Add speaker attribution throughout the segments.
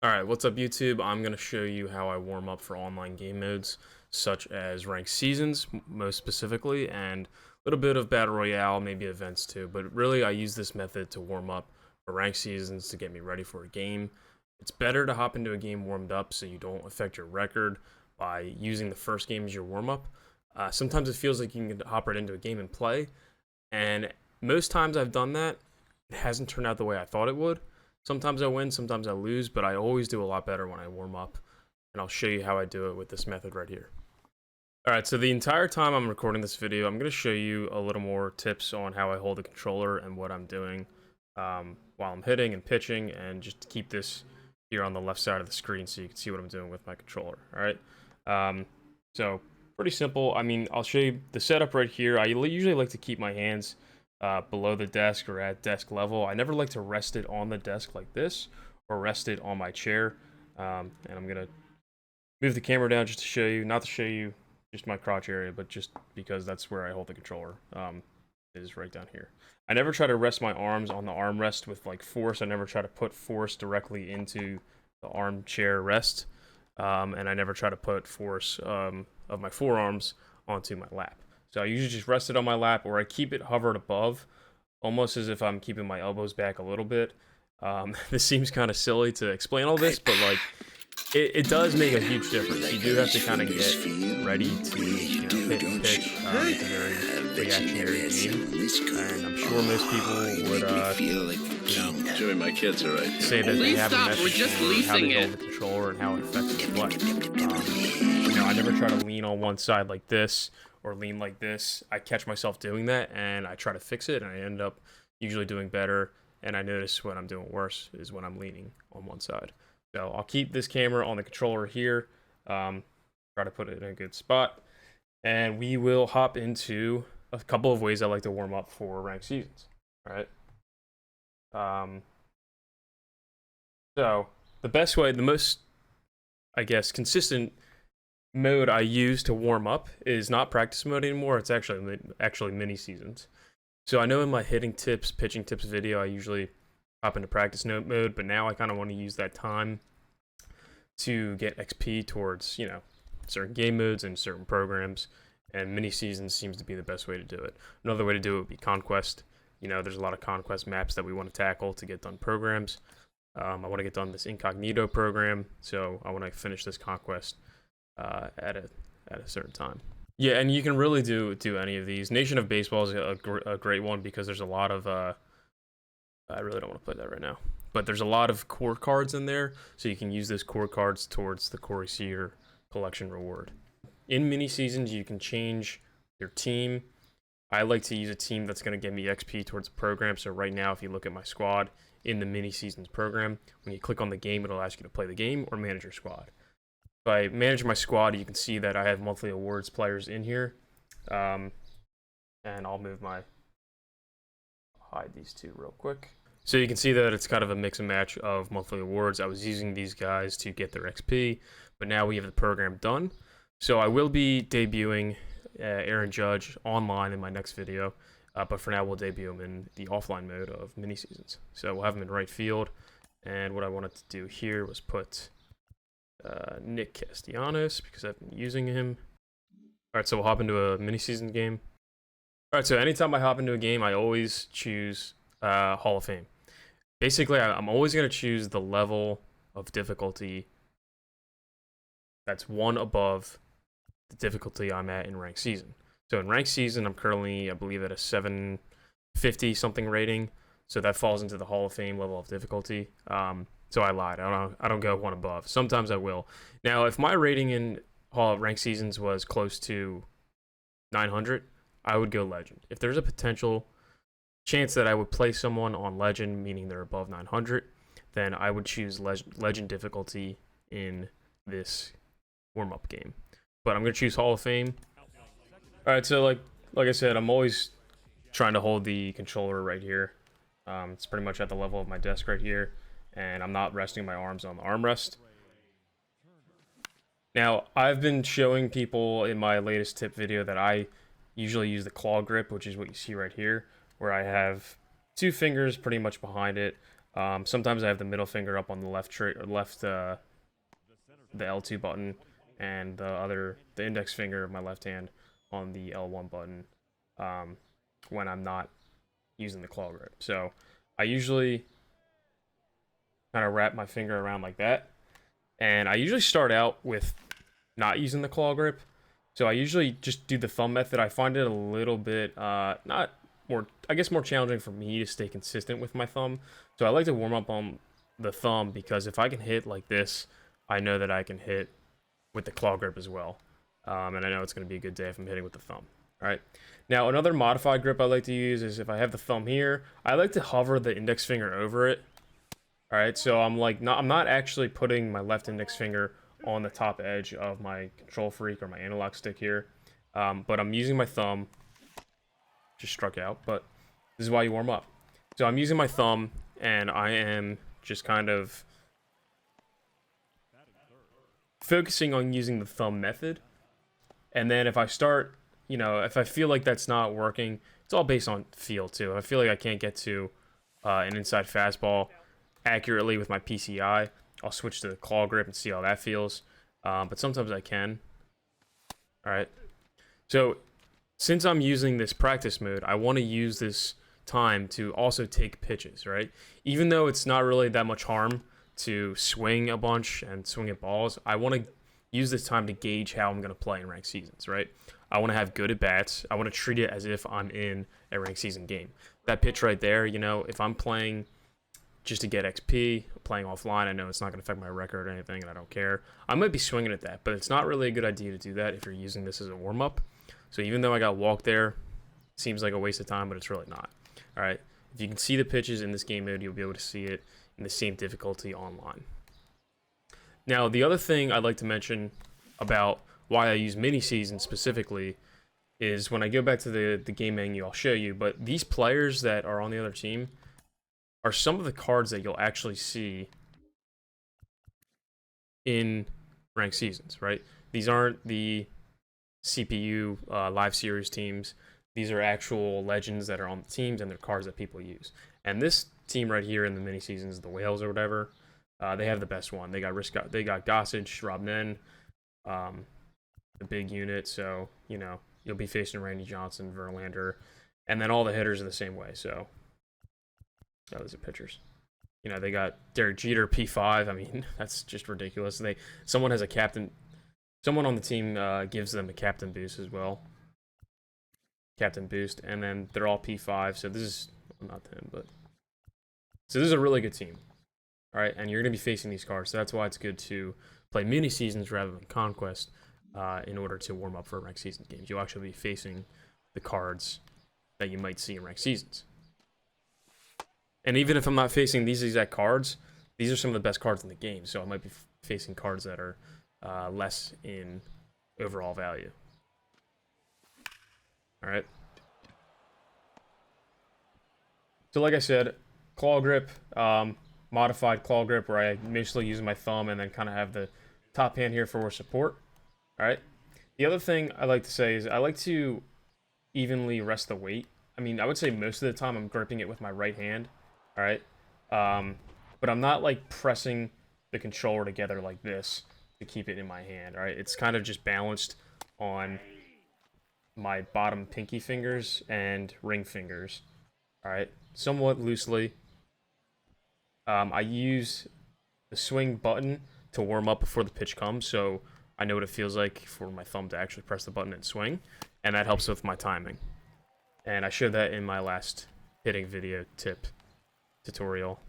Speaker 1: Alright, what's up YouTube? I'm going to show you how I warm up for online game modes, such as ranked seasons, most specifically, and a little bit of Battle Royale, maybe events too, but really I use this method to warm up for ranked seasons to get me ready for a game. It's better to hop into a game warmed up so you don't affect your record by using the first game as your warm-up. Sometimes it feels like you can hop right into a game and play, and most times I've done that, it hasn't turned out the way I thought it would. Sometimes I win, sometimes I lose, but I always do a lot better when I warm up, and I'll show you how I do it with this method right here. Alright, so the entire time I'm recording this video, I'm going to show you a little more tips on how I hold the controller and what I'm doing while I'm hitting and pitching, and just to keep this here on the left side of the screen so you can see what I'm doing with my controller. Alright, so pretty simple. I mean, I'll show you the setup right here. I usually like to keep my hands below the desk or at desk level. I never like to rest it on the desk like this or rest it on my chair. And I'm gonna move the camera down just to show you, not to show you just my crotch area, but just because that's where I hold the controller, is right down here. I never try to rest my arms on the armrest with like force. I never try to put force directly into the armchair rest. And I never try to put force of my forearms onto my lap. So I usually just rest it on my lap, or I keep it hovered above, almost as if I'm keeping my elbows back a little bit. This seems kind of silly to explain all this, but like, it does make a huge difference. You do have to kind of get ready to, hit and pitch. It's a very reactionary game, and I'm sure most people would,
Speaker 2: Jimmy, my kids are right.
Speaker 1: Say that they have a message on how they hold the controller and how it affects the play. I never try to lean on one side like this or lean like this. I catch myself doing that and I try to fix it, and I end up usually doing better, and I notice when I'm doing worse is when I'm leaning on one side. So I'll keep this camera on the controller here, try to put it in a good spot, and we will hop into a couple of ways I like to warm up for ranked seasons. All right. So the best way, the most, I guess, consistent mode I use to warm up is not practice mode anymore. It's actually mini seasons. So I know in my hitting tips, pitching tips video, I usually hop into practice mode, but now I kind of want to use that time to get XP towards, certain game modes and certain programs, and mini seasons seems to be the best way to do it. Another way to do it would be conquest. There's a lot of conquest maps that we want to tackle to get done programs. I want to get done this incognito program, so I want to finish this conquest at a certain time. Yeah, and you can really do any of these. Nation of Baseball is a great one because there's a lot of I really don't want to play that right now, but there's a lot of core cards in there, so you can use those core cards towards the Corey Seager collection reward. In mini seasons, you can change your team. I like to use a team that's going to give me XP towards the program. So right now, if you look at my squad in the mini seasons program, when you click on the game, it'll ask you to play the game or manage your squad. If I manage my squad, you can see that I have monthly awards players in here. And I'll hide these two real quick. So you can see that it's kind of a mix and match of monthly awards. I was using these guys to get their XP, but now we have the program done. So I will be debuting Aaron Judge online in my next video, but for now we'll debut him in the offline mode of mini seasons. So we'll have him in right field, and what I wanted to do here was put Nick Castellanos because I've been using him. All right, so we'll hop into a mini season game. All right, so anytime I hop into a game, I always choose Hall of Fame. Basically, I'm always going to choose the level of difficulty that's one above the difficulty I'm at in ranked season. So in ranked season, I'm currently, I believe, at a 750 something rating. So that falls into the Hall of Fame level of difficulty. So I lied. I don't go one above. Sometimes I will. Now, if my rating in ranked seasons was close to 900, I would go Legend. If there's a potential chance that I would play someone on Legend, meaning they're above 900, then I would choose Legend difficulty in this warm-up game. But I'm going to choose Hall of Fame. All right, so like I said, I'm always trying to hold the controller right here. It's pretty much at the level of my desk right here, and I'm not resting my arms on the armrest. Now, I've been showing people in my latest tip video that I usually use the claw grip, which is what you see right here, where I have two fingers pretty much behind it. Sometimes I have the middle finger up on the left the L2 button, and the index finger of my left hand on the L1 button when I'm not using the claw grip. So I usually kind of wrap my finger around like that, and I usually start out with not using the claw grip. So I usually just do the thumb method. I find it a little bit not more, I guess, more challenging for me to stay consistent with my thumb. So I like to warm up on the thumb, because if I can hit like this, I know that I can hit with the claw grip as well. And I know it's going to be a good day if I'm hitting with the thumb. All right. Now, another modified grip I like to use is if I have the thumb here, I like to hover the index finger over it. All right. So I'm not actually putting my left index finger on the top edge of my control freak or my analog stick here. But I'm using my thumb. Just struck out, but this is why you warm up. So I'm using my thumb, and I am just kind of focusing on using the thumb method. And then if I start, if I feel like that's not working, it's all based on feel too. If I feel like I can't get to an inside fastball accurately with my PCI, I'll switch to the claw grip and see how that feels. But sometimes I can. All right. So since I'm using this practice mode, I want to use this time to also take pitches, right? Even though it's not really that much harm to swing a bunch and swing at balls, I want to use this time to gauge how I'm going to play in ranked seasons, right? I want to have good at-bats. I want to treat it as if I'm in a ranked season game. That pitch right there, if I'm playing just to get XP, playing offline, I know it's not going to affect my record or anything, and I don't care. I might be swinging at that, but it's not really a good idea to do that if you're using this as a warm-up. So even though I got walked there, it seems like a waste of time, but it's really not. All right. If you can see the pitches in this game mode, you'll be able to see it in the same difficulty online. Now, the other thing I'd like to mention about why I use mini seasons specifically is when I go back to the game menu, I'll show you, but these players that are on the other team are some of the cards that you'll actually see in ranked seasons, right? These aren't the CPU live series teams. These are actual legends that are on the teams, and they're cards that people use. And this team right here in the mini seasons, the Whales or whatever, they have the best one. They got Gossage, Rob Nen, the big unit. So you'll be facing Randy Johnson, Verlander, and then all the hitters are the same way. So those are pitchers. They got Derek Jeter, P5. I mean, that's just ridiculous. Someone has a captain. Someone on the team gives them a captain boost as well. Captain boost, and then they're all P5. So this is not them, but so this is a really good team. All right, and you're gonna be facing these cards. So that's why it's good to play mini seasons rather than conquest in order to warm up for ranked season games. You'll actually be facing the cards that you might see in ranked seasons. And even if I'm not facing these exact cards, these are some of the best cards in the game. So I might be facing cards that are less in overall value. All right. So like I said, claw grip, modified claw grip, where I mostly use my thumb and then kind of have the top hand here for support. All right. The other thing I like to say is I like to evenly rest the weight. I mean, I would say most of the time I'm gripping it with my right hand. All right. But I'm not like pressing the controller together like this to keep it in my hand. All right. It's kind of just balanced on my bottom pinky fingers and ring fingers. All right. Somewhat loosely. I use the swing button to warm up before the pitch comes, so I know what it feels like for my thumb to actually press the button and swing, and that helps with my timing. And I showed that in my last hitting video tutorial.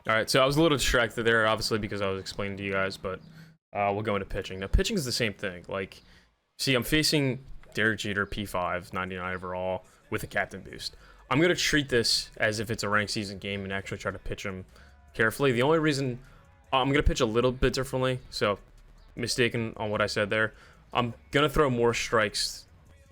Speaker 1: Alright, so I was a little distracted there, obviously, because I was explaining to you guys, but we'll go into pitching. Now, pitching is the same thing. Like, see, I'm facing Derek Jeter, P5, 99 overall, with a captain boost. I'm going to treat this as if it's a ranked season game and actually try to pitch him carefully. The only reason I'm going to pitch a little bit differently, so mistaken on what I said there. I'm going to throw more strikes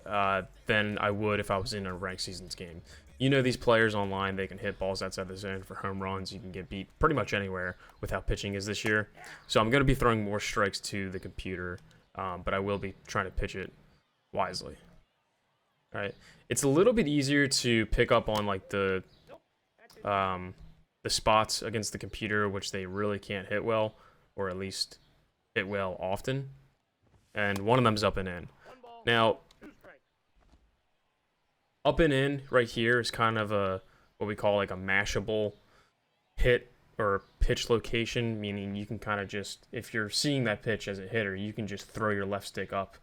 Speaker 1: than I would if I was in a ranked seasons game. These players online, they can hit balls outside the zone for home runs. You can get beat pretty much anywhere with how pitching is this year. So I'm going to be throwing more strikes to the computer, but I will be trying to pitch it wisely. All right. It's a little bit easier to pick up on like the the spots against the computer which they really can't hit well, or at least hit well often. And one of them's up and in. Now, up and in right here is kind of a what we call like a mashable hit or pitch location, meaning you can kind of just, if you're seeing that pitch as a hitter, you can just throw your left stick up,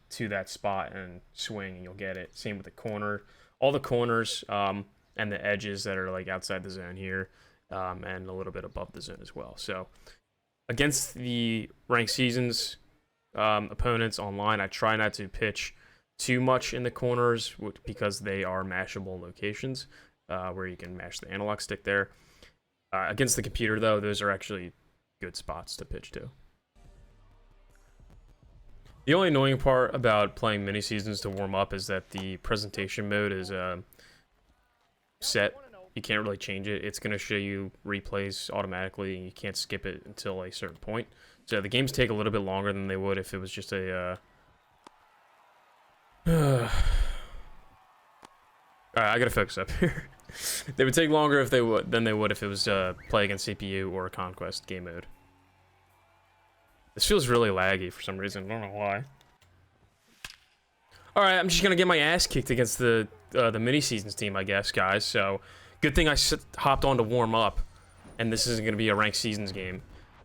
Speaker 1: to that spot and swing, and you'll get it. Same with the corner, all the corners, and the edges that are like outside the zone here, and a little bit above the zone as well. So against the ranked seasons opponents online, I try not to pitch too much in the corners because they are mashable locations where you can mash the analog stick there. Against the computer, though, those are actually good spots to pitch to. The only annoying part about playing mini seasons to warm up is that the presentation mode is set. You can't really change it. It's going to show you replays automatically, and you can't skip it until a certain point. So the games take a little bit longer than they would if it was just a... Alright, I gotta focus up here. They would take longer if they would than they would if it was play against CPU or Conquest game mode. This feels really laggy for some reason. I don't know why. All right, I'm just gonna get my ass kicked against the mini seasons team, I guess, guys. So good thing I hopped on to warm up, and this isn't gonna be a ranked seasons game.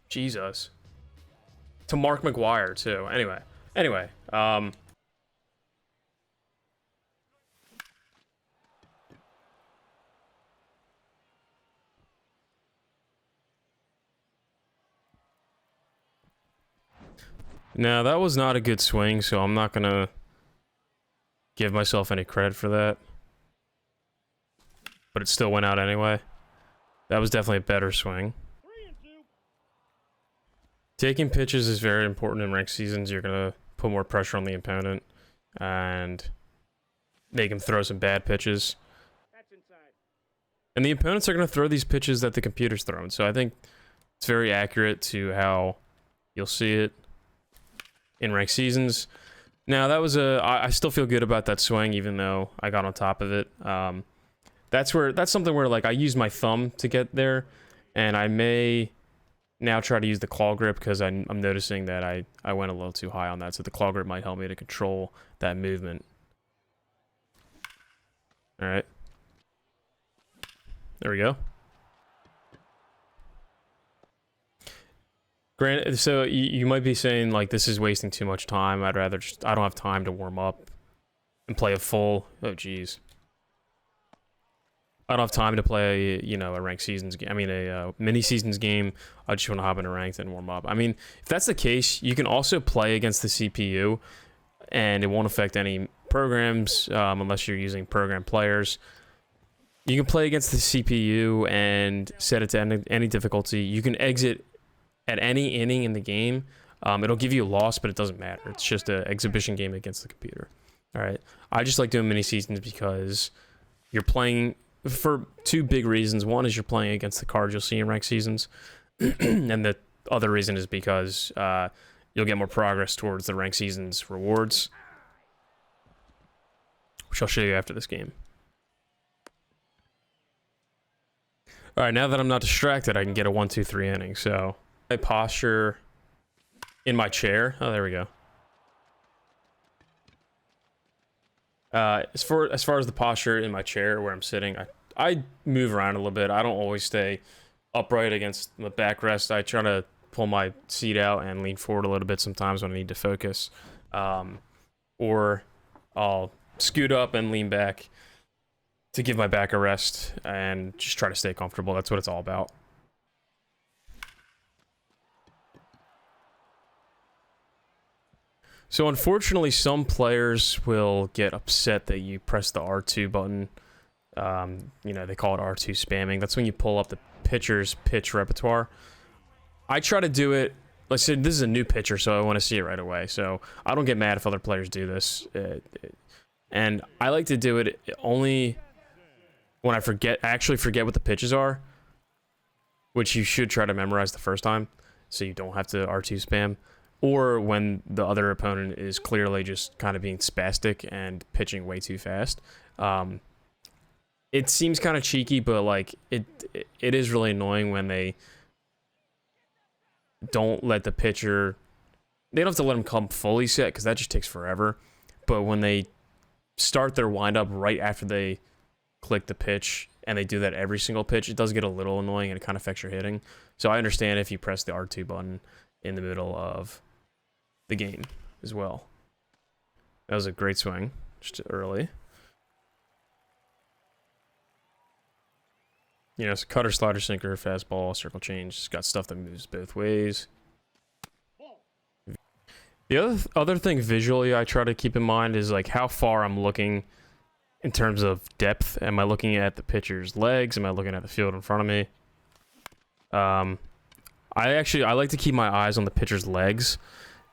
Speaker 1: Jesus. To Mark McGuire too. Anyway. Now, that was not a good swing, so I'm not gonna give myself any credit for that. But it still went out anyway. That was definitely a better swing. Taking pitches is very important in ranked seasons. You're gonna put more pressure on the opponent and make him throw some bad pitches. And the opponents are gonna throw these pitches that the computer's throwing. So I think it's very accurate to how you'll see it in ranked seasons. Now, that was I still feel good about that swing, even though I got on top of it. That's something where, like, I use my thumb to get there, and I may now try to use the claw grip because I'm noticing that I went a little too high on that, so the claw grip might help me to control that movement. All right. There we go. Granted, so you might be saying, like, this is wasting too much time. I don't have time to warm up and play a full, oh geez. I don't have time to play, a ranked seasons game. I mean, a mini seasons game. I just want to hop into ranked and warm up. I mean, if that's the case, you can also play against the CPU, and it won't affect any programs unless you're using program players. You can play against the CPU and set it to any difficulty. You can exit at any inning in the game. It'll give you a loss, but it doesn't matter. It's just an exhibition game against the computer. All right. I just like doing mini seasons because you're playing for two big reasons. One is you're playing against the cards you'll see in ranked seasons, and the other reason is because you'll get more progress towards the ranked seasons rewards, which I'll show you after this game. All right, now that I'm not distracted, I can get a 1-2-3 inning. So my posture in my chair. Oh, there we go. As far as the posture in my chair where I'm sitting, I move around a little bit. I don't always stay upright against the backrest. I try to pull my seat out and lean forward a little bit sometimes when I need to focus. Or I'll scoot up and lean back to give my back a rest and just try to stay comfortable. That's what it's all about. So unfortunately, some players will get upset that you press the R2 button. They call it R2 spamming. That's when you pull up the pitcher's pitch repertoire. I try to do it. Like I said, this is a new pitcher, so I want to see it right away. So I don't get mad if other players do this. And I like to do it only when I actually forget what the pitches are, which you should try to memorize the first time so you don't have to R2 spam. Or when the other opponent is clearly just kind of being spastic and pitching way too fast. it seems kind of cheeky, but like it is really annoying when they don't let the pitcher. They don't have to let them come fully set because that just takes forever. But when they start their windup right after they click the pitch, and they do that every single pitch, it does get a little annoying and it kind of affects your hitting. So I understand if you press the R2 button in the middle of the game as well. That was a great swing, just early. You know, it's cutter, slider, sinker, fastball, circle change. It's got stuff that moves both ways. The other thing visually I try to keep in mind is like how far I'm looking in terms of depth. Am I looking at the pitcher's legs? Am I looking at the field in front of me? I like to keep my eyes on the pitcher's legs.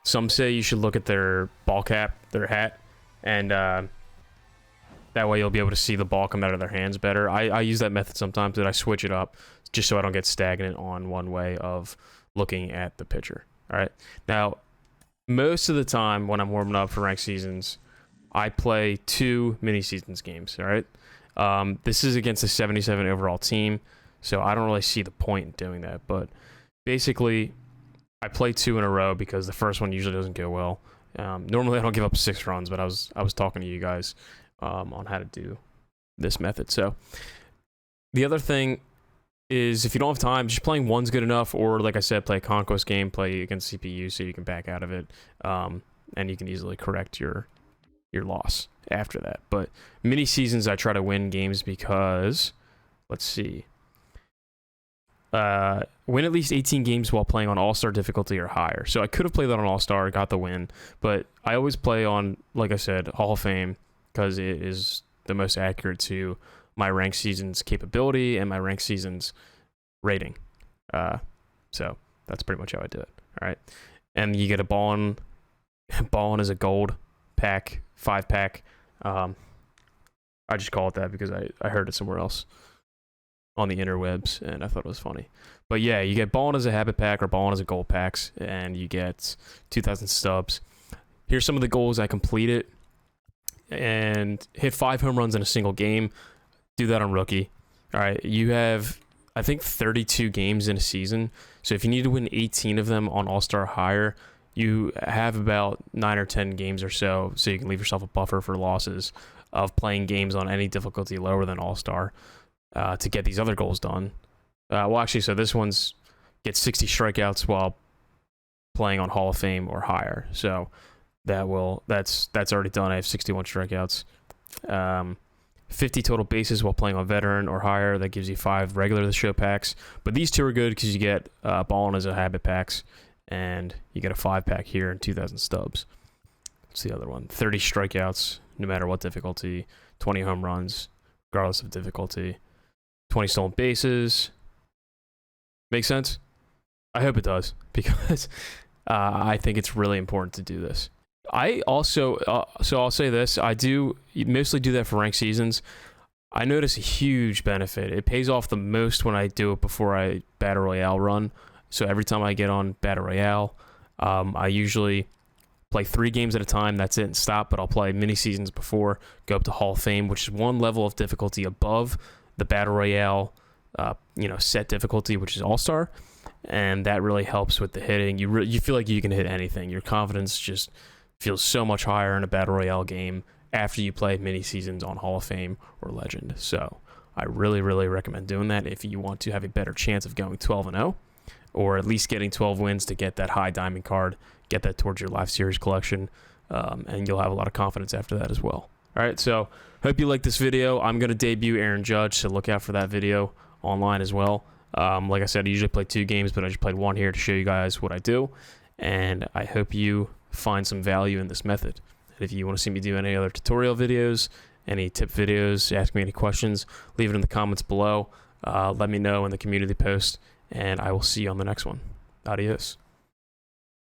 Speaker 1: Some say you should look at their ball cap, their hat, and that way you'll be able to see the ball come out of their hands better. I use that method sometimes, but I switch it up just so I don't get stagnant on one way of looking at the pitcher. All right. Now, most of the time when I'm warming up for ranked seasons, I play 2 mini seasons games. All right. This is against a 77 overall team, so I don't really see the point in doing that. But basically, I play 2 in a row because the first one usually doesn't go well. Normally, I don't give up 6 runs, but I was talking to you guys on how to do this method. So the other thing is if you don't have time, just playing one's good enough, or like I said, play a conquest game, play against CPU so you can back out of it, and you can easily correct your loss after that. But mini seasons, I try to win games because, let's see, win at least 18 games while playing on All-Star difficulty or higher. So I could have played that on All-Star, got the win, but I always play on, like I said, Hall of Fame because it is the most accurate to my ranked seasons capability and my ranked seasons rating. So that's pretty much how I do it. All right. And you get a ball on is a gold pack, 5-pack. I just call it that because I heard it somewhere else on the interwebs and I thought it was funny. But yeah, you get ball as a habit pack or ball as a gold packs, and you get 2,000 stubs. Here's some of the goals I completed: and hit 5 home runs in a single game. Do that on rookie. All right, you have, I think, 32 games in a season. So if you need to win 18 of them on All-Star higher, you have about 9 or 10 games or so you can leave yourself a buffer for losses of playing games on any difficulty lower than All-Star to get these other goals done. Well, actually, so this one's get 60 strikeouts while playing on Hall of Fame or higher. So that's already done. I have 61 strikeouts. 50 total bases while playing on veteran or higher. That gives you 5 regular the show packs. But these 2 are good because you get ballin' as a habit packs, and you get a 5-pack here and 2,000 stubs. What's the other one? 30 strikeouts, no matter what difficulty. 20 home runs, regardless of difficulty. 20 stolen bases. Make sense? I hope it does, because I think it's really important to do this. I also, so I'll say this, I do mostly do that for ranked seasons. I notice a huge benefit. It pays off the most when I do it before I Battle Royale run. So every time I get on Battle Royale, I usually play 3 games at a time. That's it and stop, but I'll play mini seasons before, go up to Hall of Fame, which is 1 level of difficulty above the Battle Royale, set difficulty, which is All-Star. And that really helps with the hitting. You feel like you can hit anything. Your confidence just feels so much higher in a Battle Royale game after you play mini seasons on Hall of Fame or Legend. So I really, really recommend doing that if you want to have a better chance of going 12-0, or at least getting 12 wins to get that high diamond card, get that towards your Live Series collection, and you'll have a lot of confidence after that as well. All right, so hope you like this video. I'm going to debut Aaron Judge, so look out for that video online as well. Like I said, I usually play 2 games, but I just played 1 here to show you guys what I do, and I hope you find some value in this method. And if you want to see me do any other tutorial videos, any tip videos, ask me any questions, leave it in the comments below. Let me know in the community post, and I will see you on the next one. Adios.